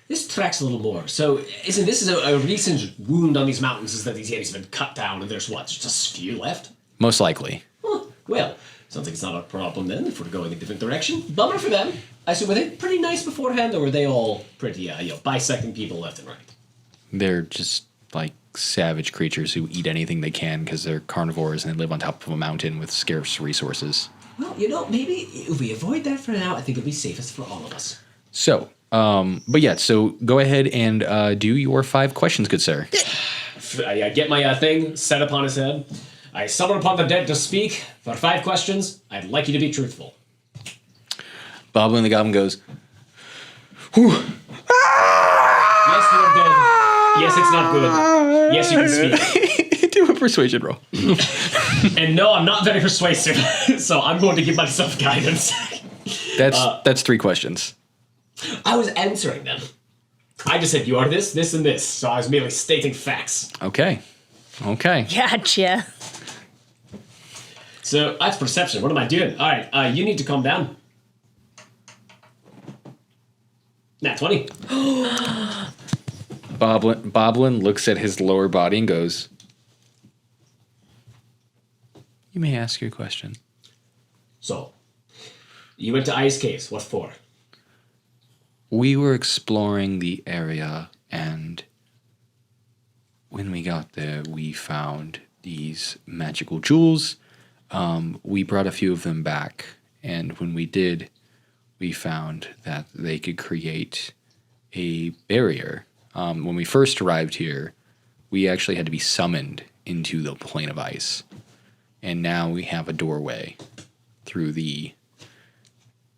This tracks a little more. So, this is a recent wound on these mountains, is that these yetis have been cut down and there's just a few left? Most likely. Huh. Well, sounds like it's not a problem then if we're going a different direction. Bummer for them. I assume, were they pretty nice beforehand, or were they all pretty, bisecting people left and right? They're just savage creatures who eat anything they can because they're carnivores and they live on top of a mountain with scarce resources. Well, maybe if we avoid that for now, I think it'll be safest for all of us. So, so go ahead and do your 5 questions, good sir. I get my thing set upon his head. I summon upon the dead to speak. For 5 questions, I'd like you to be truthful. Boblin the Goblin goes, Yes, you're dead. Yes, it's not good. Yes, you can speak. Do a persuasion roll. And no, I'm not very persuasive, so I'm going to give myself guidance. That's 3 questions. I was answering them. I just said, you are this, this, and this, so I was merely stating facts. Okay. Gotcha. So, that's perception. What am I doing? All right, you need to calm down. Nat 20. Boblin looks at his lower body and goes, "You may ask your question." So, you went to Ice Caves. What for? We were exploring the area, and when we got there, we found these magical jewels. We brought a few of them back, and when we did, we found that they could create a barrier. When we first arrived here, we actually had to be summoned into the plane of ice, and now we have a doorway through the...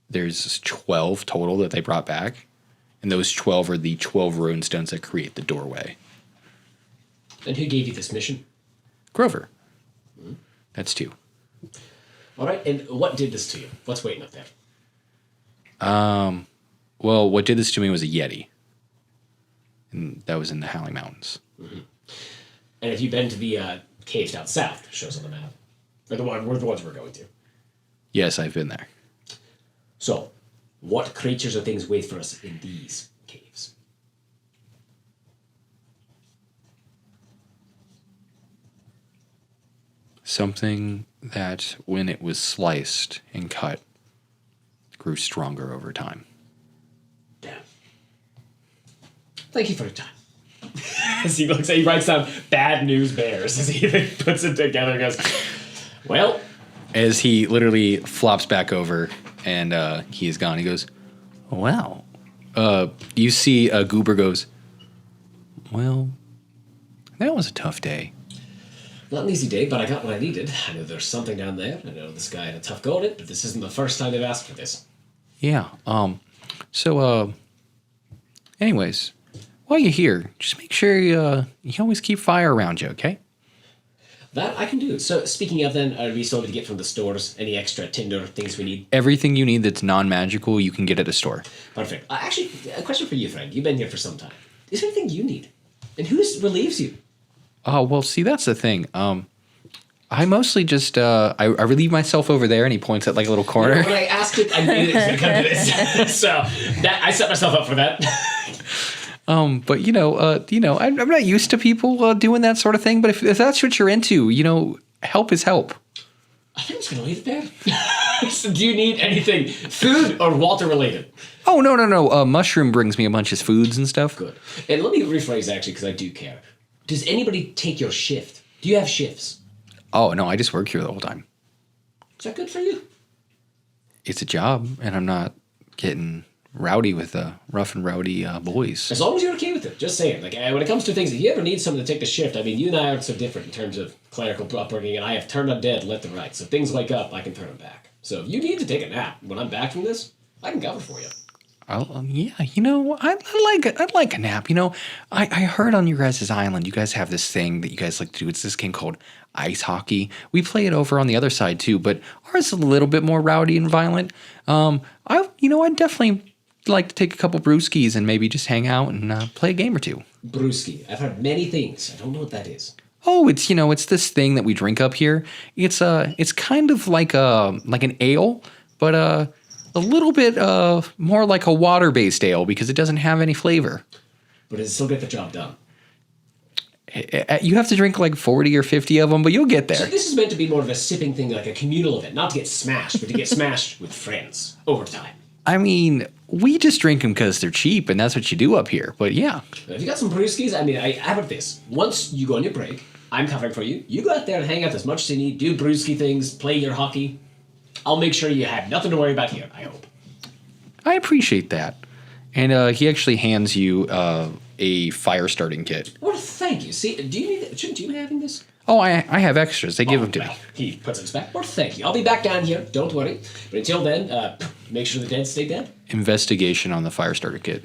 There's 12 total that they brought back, and those 12 are the 12 rune stones that create the doorway. And who gave you this mission? Grover. That's 2. All right, and what did this to you? What's waiting up there? Well, what did this to me was a Yeti. And that was in the Howling Mountains. Mm-hmm. And have you been to the caves down south? Shows on the map. Or the ones we're going to. Yes, I've been there. So, what creatures or things wait for us in these caves? Something that, when it was sliced and cut, grew stronger over time. Damn. Thank you for your time. As he writes down bad news bears as he puts it together and goes, well. As he literally flops back over and he is gone, he goes, "Wow." You see Goober goes, "Well, that was a tough day." Not an easy day, but I got what I needed. I know there's something down there. I know this guy had a tough go at it, but this isn't the first time they've asked for this. Yeah. Anyways, while you're here, just make sure you always keep fire around you, okay? That I can do. So, speaking of then, are we still able to get from the stores any extra tinder things we need? Everything you need that's non-magical, you can get at a store. Perfect. Actually, a question for you, Frank. You've been here for some time. Is there anything you need? And who relieves you? Oh, well, see, that's the thing. I mostly just, I relieve myself over there, and he points at like a little corner. When I asked it, I knew it was going to come to this. So, I set myself up for that. But I'm not used to people doing that sort of thing. But if that's what you're into, help is help. I think I'm just gonna leave it there. So do you need anything, food or water related? Oh no. Mushroom brings me a bunch of foods and stuff. Good. And let me rephrase actually because I do care. Does anybody take your shift? Do you have shifts? Oh no, I just work here the whole time. Is that good for you? It's a job, and I'm not getting rowdy with rough and rowdy boys. As long as you're okay with it, just saying. Like when it comes to things, if you ever need someone to take the shift, I mean, you and I aren't so different in terms of clerical upbringing, and I have turned undead left and right. So if things wake up, I can turn them back. So if you need to take a nap when I'm back from this, I can cover for you. Yeah, I'd like a nap. I heard on your guys' island, you guys have this thing that you guys like to do. It's this game called ice hockey. We play it over on the other side too, but ours is a little bit more rowdy and violent. I'd definitely like to take a couple brewskis and maybe just hang out and play a game or two. Brewski. I've heard many things. I don't know what that is. Oh, it's this thing that we drink up here. It's kind of like an ale, but a little bit more like a water-based ale because it doesn't have any flavor. But does it still get the job done? You have to drink like 40 or 50 of them, but you'll get there. So this is meant to be more of a sipping thing, like a communal event, not to get smashed, but to get smashed with friends over time. I mean, we just drink them because they're cheap, and that's what you do up here. But yeah. If you got some brewskis, how about this? Once you go on your break, I'm covering for you. You go out there and hang out as much as you need, do brewski things, play your hockey. I'll make sure you have nothing to worry about here, I hope. I appreciate that. And he actually hands you a fire starting kit. Well, thank you. See, do you need it? Shouldn't you be having this? Oh, I have extras. They give them to me. He puts it back. Well, thank you. I'll be back down here. Don't worry. But until then, make sure the dead stay dead. Investigation on the fire starter kit.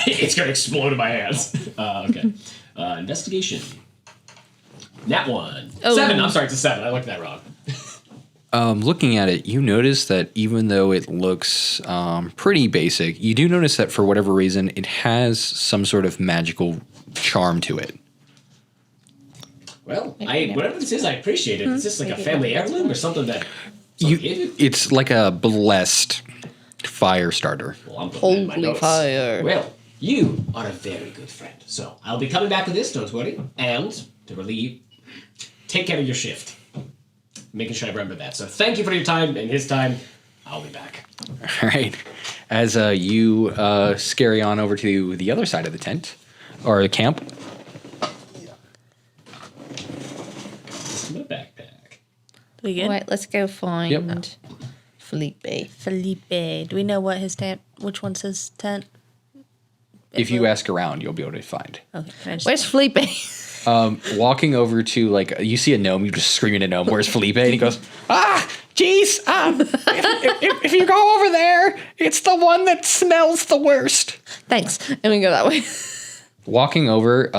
It's going to explode in my hands. Okay. Investigation. Nat 1. Oh. 7. I'm sorry, it's a 7. I looked that wrong. Looking at it, you notice that even though it looks pretty basic, you do notice that for whatever reason, it has some sort of magical charm to it. Well, whatever this is, I appreciate it. Is this like a family heirloom or something that... It's like a blessed fire starter. Well, I'm putting that in my Holy notes. fire. Well, you are a very good friend. So I'll be coming back with this, don't worry. And to relieve, take care of your shift. Making sure I remember that. So thank you for your time and his time. I'll be back. All right. As you scurry on over to the other side of the tent, or the camp. This is my backpack. We good? Wait, let's go find Yep. Felipe. Felipe. Do we know what his tent? Which one's his tent? If you ask around, you'll be able to find. Okay. Can I just, Where's Felipe? Walking over to, like, you see a gnome, you just screaming at a gnome, where's Felipe? And he goes, jeez, if you go over there, it's the one that smells the worst. Thanks. And we go that way. Walking over,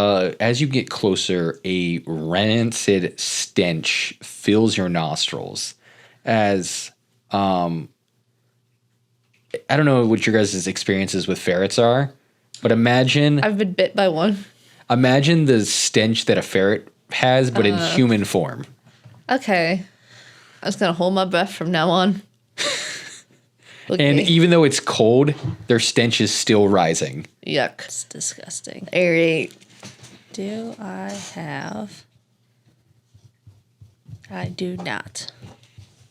as you get closer, a rancid stench fills your nostrils as, I don't know what your guys' experiences with ferrets are, but imagine I've been bit by one. the stench that a ferret has, but in human form. Okay. I was going to hold my breath from now on. Okay. And even though it's cold, their stench is still rising. Yuck. it's disgusting. All right. Do I have? I do not.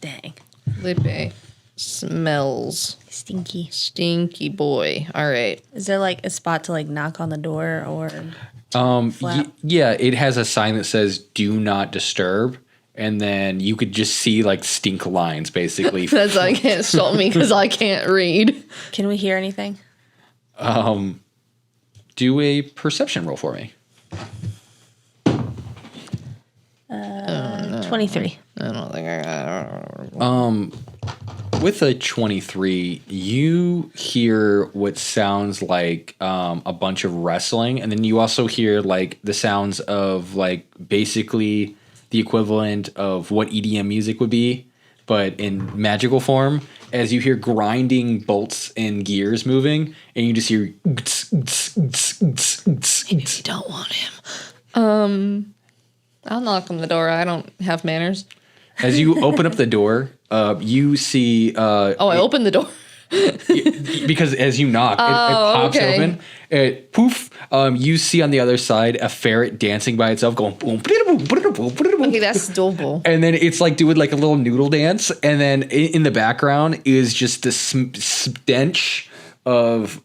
Dang. Felipe smells Stinky. stinky boy. All right. Is there like a spot to like knock on the door or? Flap. Yeah, it has a sign that says "Do not disturb," and then you could just see like stink lines, basically. That's why I can't stop me because I can't read. Can we hear anything? Do a perception roll for me. 23. I don't think I With a 23, you hear what sounds like a bunch of wrestling, and then you also hear like the sounds of like basically the equivalent of what EDM music would be, but in magical form. As you hear grinding bolts and gears moving, and you just hear. You don't want him. I'll knock on the door. I don't have manners. As you open up the door, you see. I opened the door. Because as you knock, it pops okay. open. It poof. You see on the other side a ferret dancing by itself, going boom, Okay, that's doable. and then it's like doing like a little noodle dance, and then in the background is just the stench of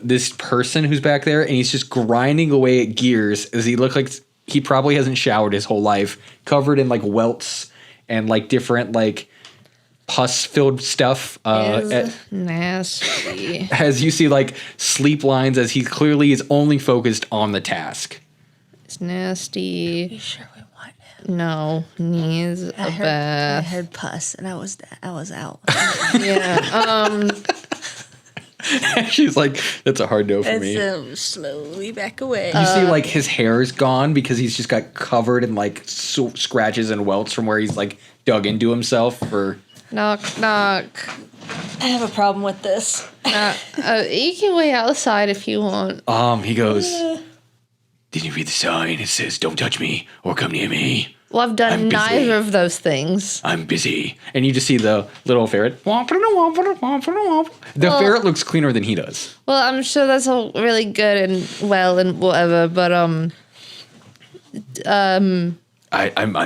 this person who's back there, and he's just grinding away at gears as he looks like he probably hasn't showered his whole life, covered in like welts and like different like pus-filled stuff. Nasty. As you see like sleep lines, as he clearly is only focused on the task. It's nasty. You sure we want him? No, needs a I bath. heard pus and I was out. Yeah. She's like, that's a hard no for me. Slowly back away. You see, like, his hair is gone because he's just got covered in, like, scratches and welts from where he's, like, dug into himself for... Knock, knock. I have a problem with this. You can wait outside if you want. He goes, did you read the sign? It says, don't touch me or come near me. Well, I've done I'm busy. neither of those things. I'm busy. And you just see the little ferret. The ferret looks cleaner than he does. Well, I'm sure that's all really good and well and whatever, but I'm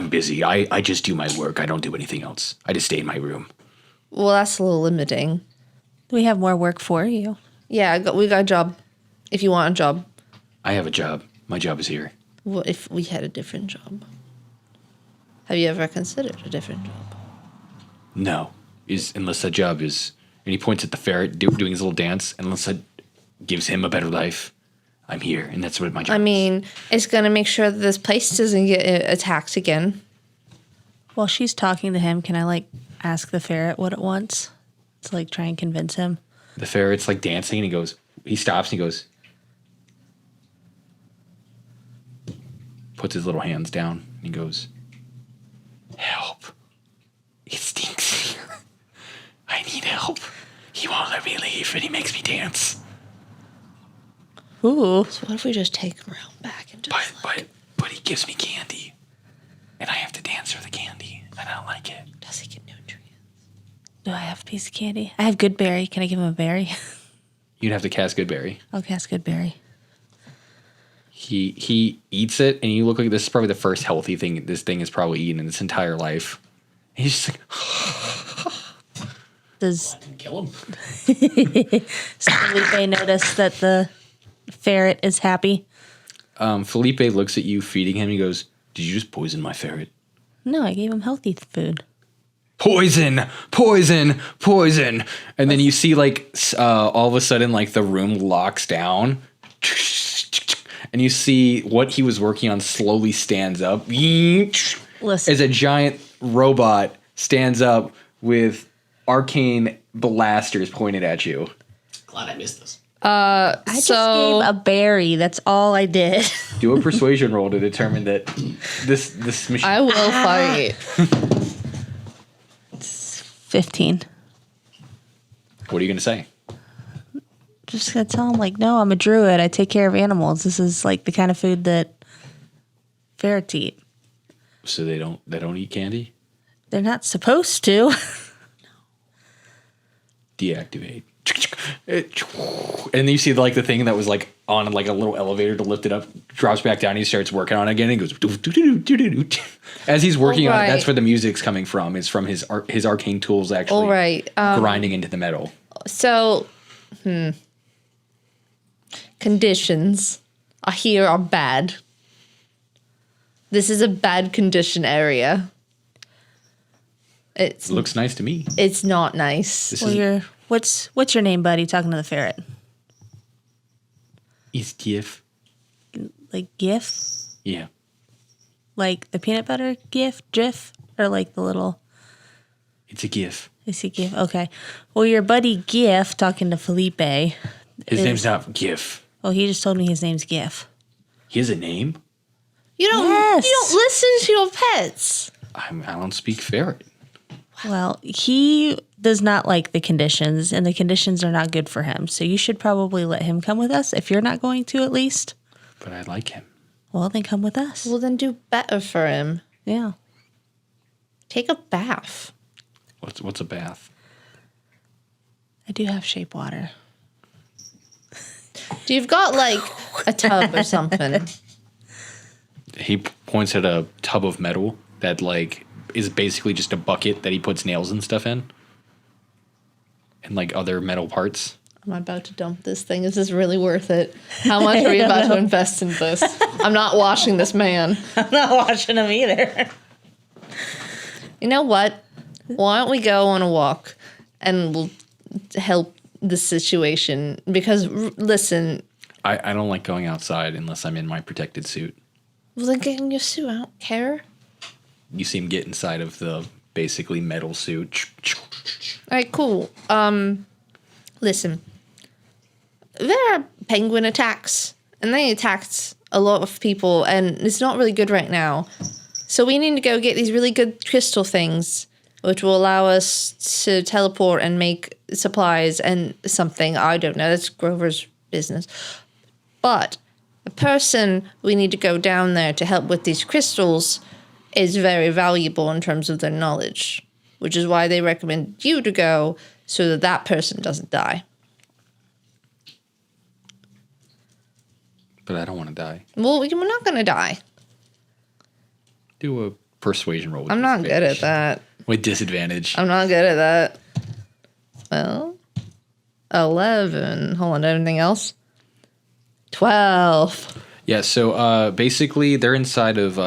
busy. I just do my work. I don't do anything else. I just stay in my room. well, that's a little limiting. We have more work for you. Yeah, we got a job. If you want a job. I have a job. My job is here. What if we had a different job? Have you ever considered a different job? No, unless that job is, and he points at the ferret doing his little dance, and unless that gives him a better life, I'm here, and that's what my job I is. mean, it's going to make sure that this place doesn't get attacked again. While she's talking to him, can I like ask the ferret what it wants to like try and convince him? The ferret's like dancing, and he stops, and he goes, puts his little hands down and he goes, "Help. It stinks here. I need help. He won't let me leave and he makes me dance. Ooh. So what if we just take him around back and just But he gives me candy. And I have to dance for the candy. And I don't like it. does he get nutrients? Do I have a piece of candy? I have good berry. Can I give him a berry? You'd have to cast Goodberry. I'll cast good berry. He eats it, and you look like this is probably the first healthy thing this thing has probably eaten in its entire life. And he's just like, Does I didn't kill him. Felipe notice that the ferret is happy? Felipe looks at you feeding him. He goes, "Did you just poison my ferret?" No, I gave him healthy food. Poison, poison, poison. And then you see like all of a sudden like the room locks down. And you see what he was working on slowly stands up. Listen. As a giant robot stands up with arcane blasters pointed at you. Glad I missed this. I just gave a berry. That's all I did. Do a persuasion roll to determine that this machine. I will fight. 15. What are you gonna say? Just gonna tell him like, no, I'm a druid. I take care of animals. This is like the kind of food that ferrets eat. So they don't eat candy? They're not supposed to. Deactivate. And then you see like the thing that was like on like a little elevator to lift it up drops back down. He starts working on it again. And he goes as he's working on it. That's where the music's coming from. It's from his arcane tools actually All right. grinding into the metal. So, conditions here are bad. This is a bad condition area. It looks nice to me. It's not nice. This Well, what's your name, buddy? Talking to the ferret. is GIF. Like GIF? Yeah. Like the peanut butter GIF? Or like the little... It's a GIF. I see GIF. Okay. Well, your buddy GIF talking to Felipe. His name's not GIF. Oh, he just told me his name's GIF. He has a name? You don't. Yes. You don't listen to your pets. I don't speak ferret. Well, he does not like the conditions, and the conditions are not good for him. So you should probably let him come with us, if you're not going to at least. But I like him. Well, then come with us. Well, then do better for him. Yeah. Take a bath. What's a bath? I do have shape water. You've got like a tub or something. He points at a tub of metal that like is basically just a bucket that he puts nails and stuff in. And like other metal parts. I'm about to dump this thing. Is this really worth it? How much are we about to invest in this? I'm not washing this man. I'm not watching him either. You know what? Why don't we go on a walk and we'll help the situation? Because, listen, I don't like going outside unless I'm in my protected suit. well, then get in your suit. I don't care. You see him get inside of the basically metal suit. All right, cool. Listen, there are penguin attacks, and they attacked a lot of people, and it's not really good right now. So we need to go get these really good crystal things, which will allow us to teleport and make supplies and something. I don't know. That's Grover's business. But the person we need to go down there to help with these crystals is very valuable in terms of their knowledge, which is why they recommend you to go so that that person doesn't die. But I don't want to die. Well, we're not going to die. Do a persuasion roll. With I'm not good at disadvantage. that. With disadvantage. I'm not good at that. Well, 11. Hold on, anything else? 12. Yeah, so basically they're inside of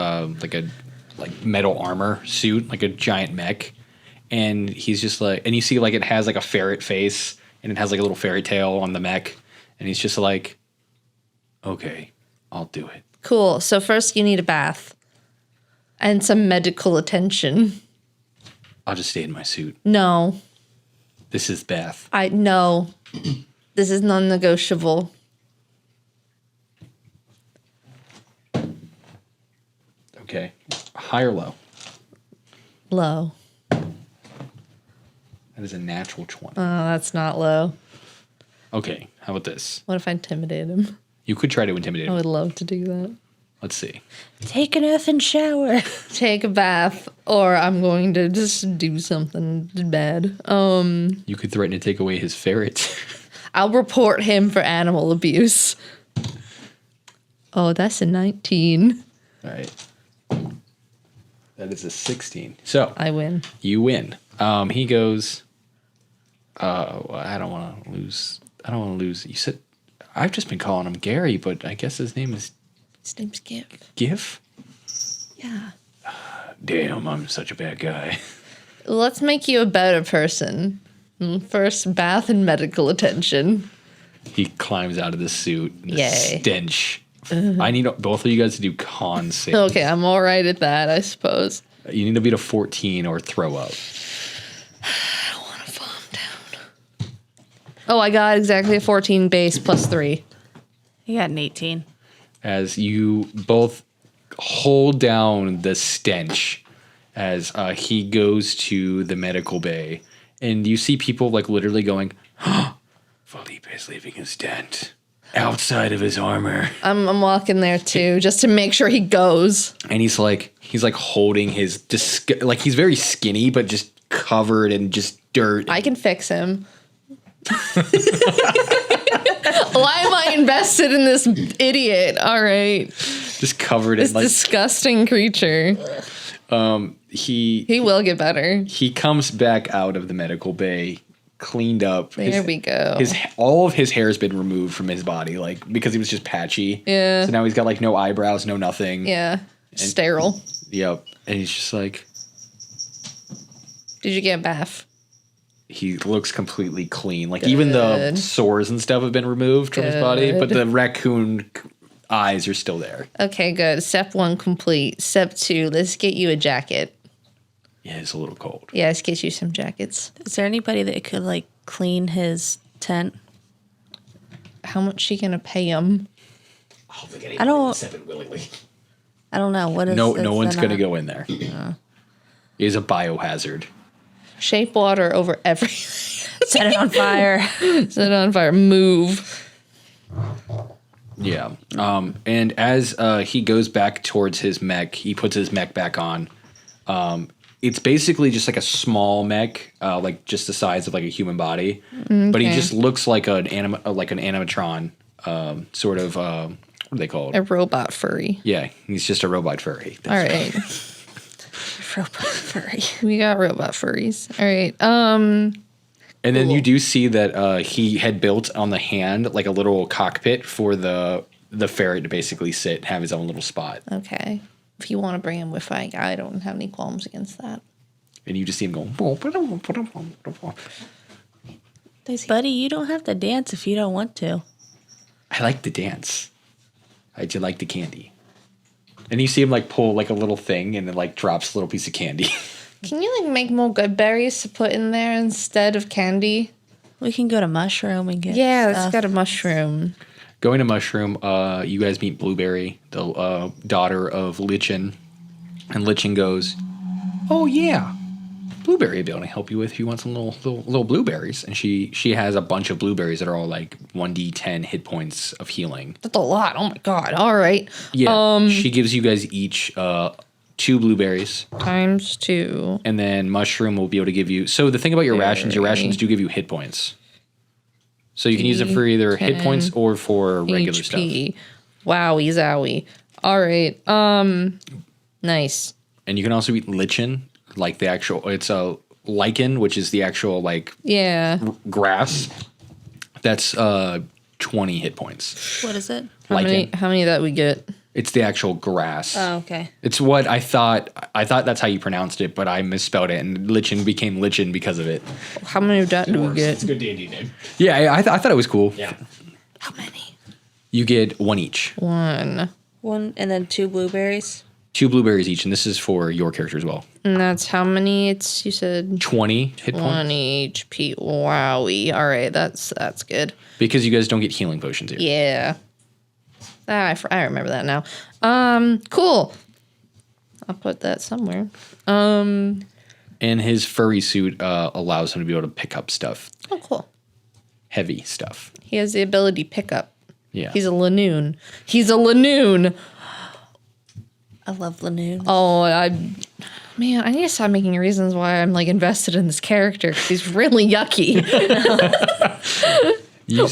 like metal armor suit, like a giant mech. And he's just like, and you see like it has like a ferret face and it has like a little fairy tail on the mech. And he's just like, okay, I'll do it. Cool. So first you need a bath and some medical attention. I'll just stay in my suit. No. This is bath. No. This is non-negotiable. Okay. High or low? Low. That is a natural 20. Oh, that's not low. Okay, how about this? What if I intimidate him? You could try to intimidate I him. would love to do that. Let's see. Take an effing shower. Take a bath, or I'm going to just do something bad. You could threaten to take away his ferret. I'll report him for animal abuse. Oh, that's a 19. All right. That is a 16. So I win. you win. He goes, I don't want to lose. I don't want to lose. You said, I've just been calling him Gary, but I guess his name is His name's Gif. Gif? Yeah. Damn, I'm such a bad guy. Let's make you a better person. First, bath and medical attention. He climbs out of the suit. The Yay. stench. I need both of you guys to do con saves. Okay, I'm all right at that, I suppose. You need to beat a 14 or throw up. I want to calm down. Oh, I got exactly a 14 base plus 3. You got an 18. As you both hold down the stench as he goes to the medical bay. And you see people like literally going, Felipe is leaving his tent outside of his armor. I'm walking there too, just to make sure he goes. And he's like holding his, like he's very skinny, but just covered in just dirt. I can fix him. Why am I invested in this idiot? All right. Just covered in This like, disgusting creature. He will get better. he comes back out of the medical bay, cleaned up. There we go. All of his hair has been removed from his body, like because he was just patchy. Yeah. So now he's got like no eyebrows, no nothing. Yeah. Sterile. Yep. And he's just like, Did you get a bath? he looks completely clean. Like even the Good. sores and stuff have been removed from his body, but Good. the raccoon eyes are still there. Okay, good. Step 1 complete. Step 2, let's get you a jacket. Yeah, it's a little cold. Yeah, let's get you some jackets. Is there anybody that could like clean his tent? How much she gonna pay him? I'll forget I don't- step in willingly. I don't know. What is No this one's then, gonna go in there. It is a biohazard. Shape water over everything. Set it on fire. Set it on fire. Move. Yeah. And as he goes back towards his mech, he puts his mech back on. It's basically just like a small mech, like just the size of like a human body. But he Okay. just looks like an animatron, sort of. What are they called? A robot furry. Yeah, he's just a robot furry. All right. Robot furry. We got robot furries. All right. And then you do see that he had built on the hand like a little cockpit for the ferret to basically sit and have his own little spot. Okay. If you want to bring him with, I don't have any qualms against that. And you just see him going. Buddy, you don't have to dance if you don't want to. I like the dance. I do like the candy. And you see him like pull like a little thing and it like drops a little piece of candy. Can you like make more good berries to put in there instead of candy? We can go to Mushroom and get Yeah, stuff. it's got a mushroom. Going to Mushroom, you guys meet Blueberry, the daughter of Lichen. And Lichen goes, "Oh yeah, Blueberry will be able to help you with if you want some little blueberries." And she has a bunch of blueberries that are all like 1d10 hit points of healing. That's a lot. Oh my god. All right. Yeah, she gives you guys each 2 blueberries. Times 2. And then Mushroom will be able to give you. So the thing about your rations do give you hit points. So you can use it for either hit points or for regular stuff. HP. Wowie zowie. All right. Nice. And you can also eat lichen, like the actual. It's a lichen, which is the actual like Yeah. grass. That's 20 hit points. What is it? How Lichen. many of that we get? It's the actual grass. Oh, okay. It's what I thought. I thought that's how you pronounced it, but I misspelled it, and lichen became lichen because of it. How many of that do we It's get? a good D&D name. Yeah, I thought it was cool. Yeah. How many? You get 1 each. 1. One and then 2 blueberries. 2 blueberries each, and this is for your character as well. And that's how many? You said 20 hit points 1 HP. Wowie. All right, that's good. because you guys don't get healing potions here. Yeah. I remember that now. Cool. I'll put that somewhere. And his furry suit allows him to be able to pick up stuff, Oh, cool. heavy stuff. He has the ability pick up. Yeah. He's a Lanoon. He's a Lanoon. I love Lanoon. Oh, man, I need to stop making reasons why I'm like invested in this character because he's really yucky.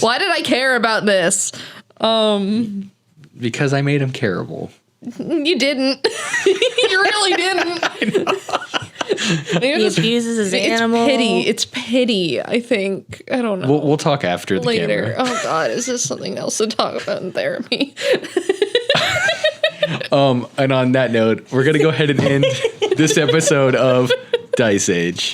Why did I care about this? Because I made him careable. You didn't. You really didn't. He abuses his animal. It's pity, I think. I don't know. We'll talk after the Later. camera. Oh, God. Is this something else to talk about in therapy? And on that note, we're going to go ahead and end this episode of Dice Age.